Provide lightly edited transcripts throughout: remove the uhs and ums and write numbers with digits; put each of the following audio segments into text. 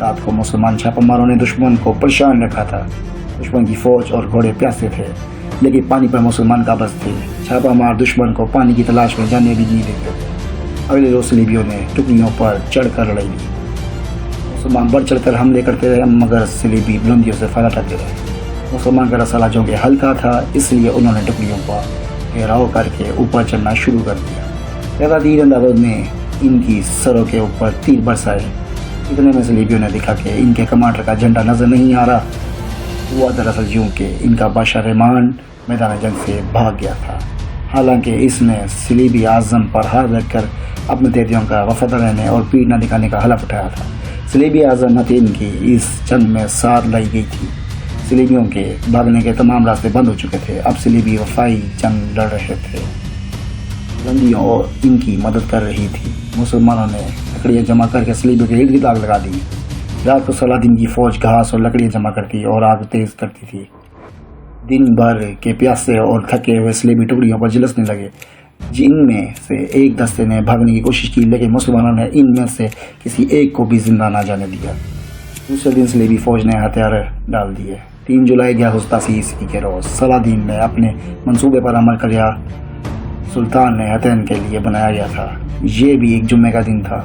رات کو مسلمان چھاپہ ماروں نے دشمن کو پریشان رکھا تھا. دشمن کی فوج اور گھوڑے پیاسے تھے لیکن پانی پر مسلمان قابض تھے. چھاپہ مار دشمن کو پانی کی تلاش میں جانے بھی نہیں دیتے تھے. اگلے روز صلیبیوں نے ٹکڑیوں پر چڑھ کر لڑائی لی. مسلمان بڑھ چڑھ کر حملے کرتے رہے مگر صلیبی بلندیوں سے فائدہ اٹھاتے رہے. مسلمان کا رسالہ جو کہ ہلکا تھا اس لیے انہوں نے ٹکڑیوں پر گھیراؤ کر کے اوپر چلنا شروع کر دیا. زیادہ تیر اندازوں نے ان کی سروں کے اوپر تیر برسائے. اتنے میں صلیبیوں نے دیکھا کہ ان کے کمانڈر کا جھنڈا نظر نہیں آ رہا. ہوا دراصل یوں کہ ان کا بادشاہ رحمان میدان جنگ سے بھاگ گیا تھا. حالانکہ اس نے صلیبی اعظم پر ہاتھ رکھ کر اپنے تیتیوں کا وفادار رہنے اور پیٹ نہ دکھانے کا حلف اٹھایا تھا. صلیبی اعظم حتین کی اس جنگ میں ساتھ لائی گئی تھی. صلیبیوں کے بھاگنے کے تمام راستے بند ہو چکے تھے. اب صلیبی وفائی جنگ لڑ رہے تھے. بلندیوں اور ان کی مدد کر رہی تھی. مسلمانوں نے لکڑیاں جمع کر کے صلیبیوں کے ارد گرد آگ لگا دی. رات کو صلاح الدین کی فوج گھاس اور لکڑیاں جمع کرتی اور آگ تیز کرتی تھی. دن بھر کے پیاسے اور تھکے ہوئے صلیبی ٹکڑیوں پر جلسنے لگے. جن میں سے ایک دستے نے بھاگنے کی کوشش کی لیکن مسلمانوں نے ان میں سے کسی ایک کو بھی زندہ نہ جانے دیا. دوسرے دن صلیبی فوج نے ہتھیار ڈال دیے. 3 جولائی 1187 عیسوی کے روز صلاح الدین نے اپنے منصوبے پر عمل کیا. سلطان نے حتین کے لیے بنایا گیا تھا. یہ بھی ایک جمعے کا دن تھا.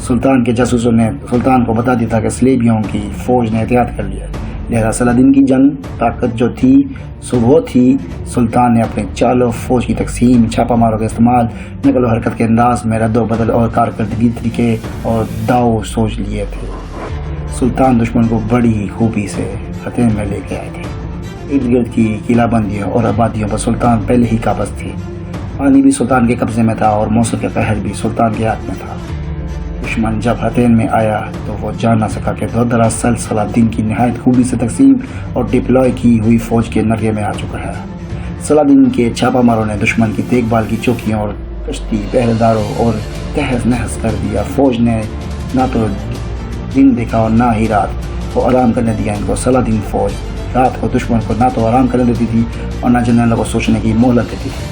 سلطان کے جاسوسوں نے سلطان کو بتا دیا تھا کہ صلیبیوں کی فوج نے احتیاط کر لیا. لہذا صلاح الدین کی جنگ طاقت جو تھی صبح تھی. سلطان نے اپنے چالوں فوج کی تقسیم, چھاپہ ماروں کا استعمال, نقل و حرکت کے انداز میں رد و بدل اور کارکردگی طریقے اور داؤ سوچ لیے تھے. سلطان دشمن کو بڑی ہی خوبی سے حتین میں لے کے آئے تھے. ارد گرد کی قلعہ بندیوں اور آبادیوں پر سلطان پہلے ہی قابض تھے. پانی بھی سلطان کے قبضے میں تھا اور موصل کا قہر بھی سلطان کے ہاتھ میں تھا. دشمن جب حتین میں آیا تو وہ جان نہ سکا کہ دراصل صلاح الدین کی نہایت خوبی سے تقسیم اور ڈپلوائے کی ہوئی فوج کے نرغے میں آ چکا ہے. صلاح الدین کے چھاپہ ماروں نے دشمن کی دیکھ بھال کی چوکیوں اور کشتی پہرے داروں اور تہس نہس کر دیا. فوج نے نہ تو دن دیکھا اور نہ ہی رات کو آرام کرنے دیا ان کو. صلاح الدین فوج رات کو دشمن کو نہ تو آرام کرنے دیتی تھی اور نہ جنرلوں کو سوچنے کی مہلت دیتی تھی.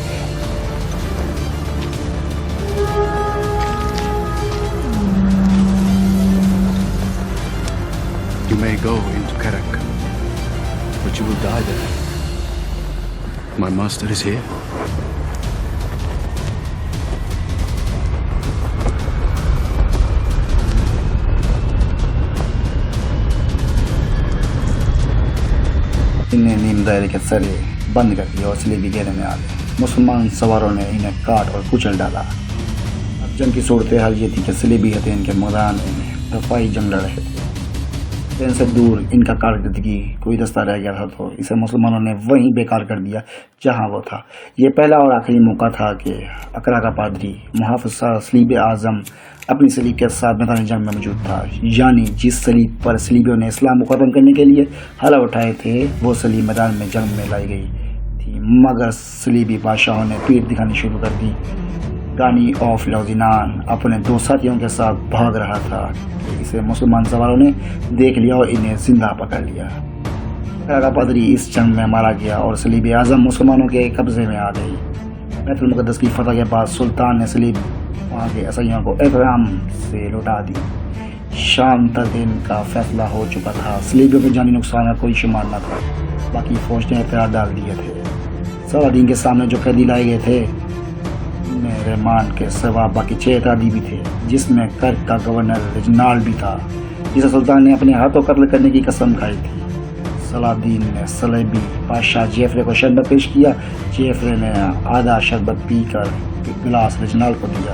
You may go into Karak, but you will die there. My master is here. انہیں نیم دائرے کے سرے بند کر دیا اور صلیبی گھیرے میں آ گئے. مسلمان سواروں نے انہیں کاٹ اور کچل ڈالا. اب جنگ کی صورتحال یہ تھی کہ صلیبی حتین کے میدان میں دفاعی جنگ لڑ رہے تھے. حتین سے دور ان کا کارکردگی کوئی دستہ رہ گیا تھا تو اسے مسلمانوں نے وہیں بیکار کر دیا جہاں وہ تھا. یہ پہلا اور آخری موقع تھا کہ اقرا کا پادری محافظ صلیب اعظم اپنی صلیب کے ساتھ میدان جنگ میں موجود تھا. یعنی جس صلیب پر صلیبیوں نے اسلام کو ختم کرنے کے لیے حلف اٹھائے تھے وہ صلیب میدان میں جنگ میں لائی گئی تھی. مگر صلیبی بادشاہوں نے پیٹ دکھانی شروع کر دی. رانی آف لوزینان اپنے 2 ساتھیوں کے ساتھ بھاگ رہا تھا کہ اسے مسلمان سواروں نے دیکھ لیا اور انہیں زندہ پکڑ لیا. اقرا کا پادری اس جنگ میں مارا گیا اور صلیب اعظم مسلمانوں کے قبضے میں آ گئی. بیت المقدس کی فتح کے بعد سلطان نے صلیب وہاں کے عیسائیوں کو احترام سے لوٹا دی. شام تک ان کا فیصلہ ہو چکا تھا. صلیبیوں کے جانی نقصان کا کوئی شمار نہ تھا. باقی فوج نے احتیاط ڈال دیے تھے. صلاح الدین کے سامنے جو قیدی لائے گئے تھے ان میں رحمان کے سوا باقی 6 اعتراضی بھی تھے جس میں کرک کا گورنر ریجنالڈ بھی تھا جسے سلطان نے اپنے ہاتھوں قتل کرنے کی قسم کھائی تھی. صلاح الدین نے صلیبی بادشاہ جیفرے کو شربت پیش کیا. جیفرے نے آدھا شربت پی کر گلاس ریجنالڈ کو دیا.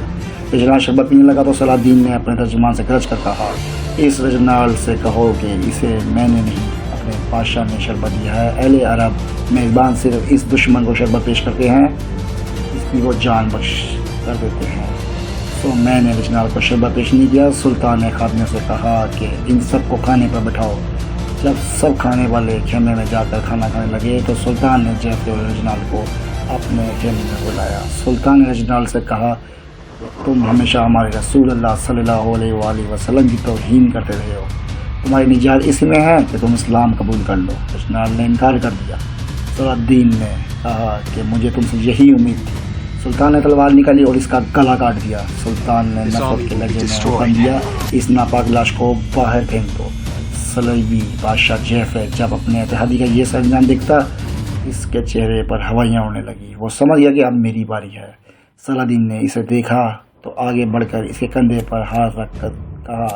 ریجنالڈ شربت پینے لگا تو صلاح الدین نے اپنے ترجمان سے گرج کر کہا, اس ریجنالڈ سے کہو کہ اسے میں نے نہیں اپنے بادشاہ نے شربت دیا ہے. اہل عرب میزبان صرف اس دشمن کو شربت پیش کرتے ہیں اس کی وہ جان بخش کر دیتے ہیں. تو میں نے ریجنالڈ کو شربت پیش نہیں کیا. سلطان نے خادموں سے کہا کہ ان سب کو کھانے پر بٹھاؤ. جب سب کھانے والے خیمے میں جا کر کھانا کھانے لگے تو سلطان نے جیفرے اور ریجنالڈ کو اپنے خیمے میں بلایا. سلطان نے ریجنالڈ سے کہا, تم ہمیشہ ہمارے رسول اللہ صلی اللہ علیہ وآلہ وسلم کی توہین کرتے رہے ہو. تمہاری نجات اس میں ہے کہ تم اسلام قبول کر لو. ریجنالڈ نے انکار کر دیا. صلاح الدین نے کہا کہ مجھے تم سے یہی امید تھی. سلطان نے تلوار نکالی اور اس کا گلا کاٹ دیا. سلطان نے نفرت کے لہجے میں حکم دیا اس ناپاک لاش کو باہر پھینک دو. صلیبی بادشاہ جیفر جب اپنے اتحادی کا یہ سر انجام دیکھتا اس کے چہرے پر ہوائیاں اڑنے لگی. وہ سمجھ گیا کہ اب میری باری ہے. صلاح الدین نے اسے دیکھا تو آگے بڑھ کر اس کے کندھے پر ہاتھ رکھ کر کہا,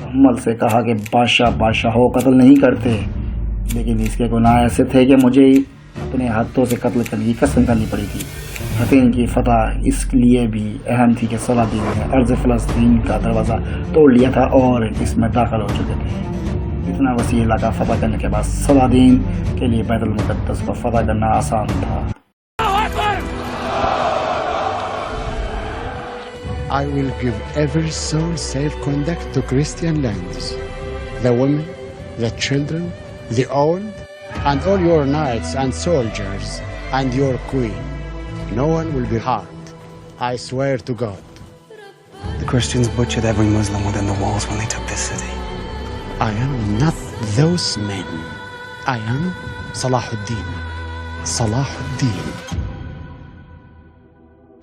محمد سے کہا کہ بادشاہوں قتل نہیں کرتے, لیکن اس کے گناہ ایسے تھے کہ مجھے اپنے ہاتھوں سے قتل کرنے کی قسم کرنی پڑی تھی. حتین کی فتح اس لیے بھی اہم تھی کہ صلاح الدین نے ارض فلسطین کا دروازہ توڑ لیا تھا اور اس میں داخل ہو چکے تھے. اتنا وسیع علاقہ فتح کرنے کے بعد صلاح الدین کے لیے بیت المقدس کو فتح کرنا آسان تھا. I will give every soul safe conduct to Christian lands. The women, the children, the old, and all your knights and soldiers, and your queen. No one will be harmed. I swear to God. The Christians butchered every Muslim within the walls when they took this city. I am not those men. I am Salahuddin. Salahuddin.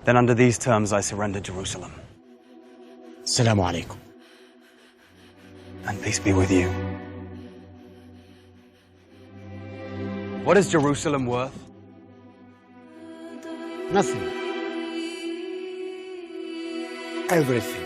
Then under these terms, I surrender Jerusalem. Assalamu alaikum. And peace be with you. What is Jerusalem worth? Nothing. Everything.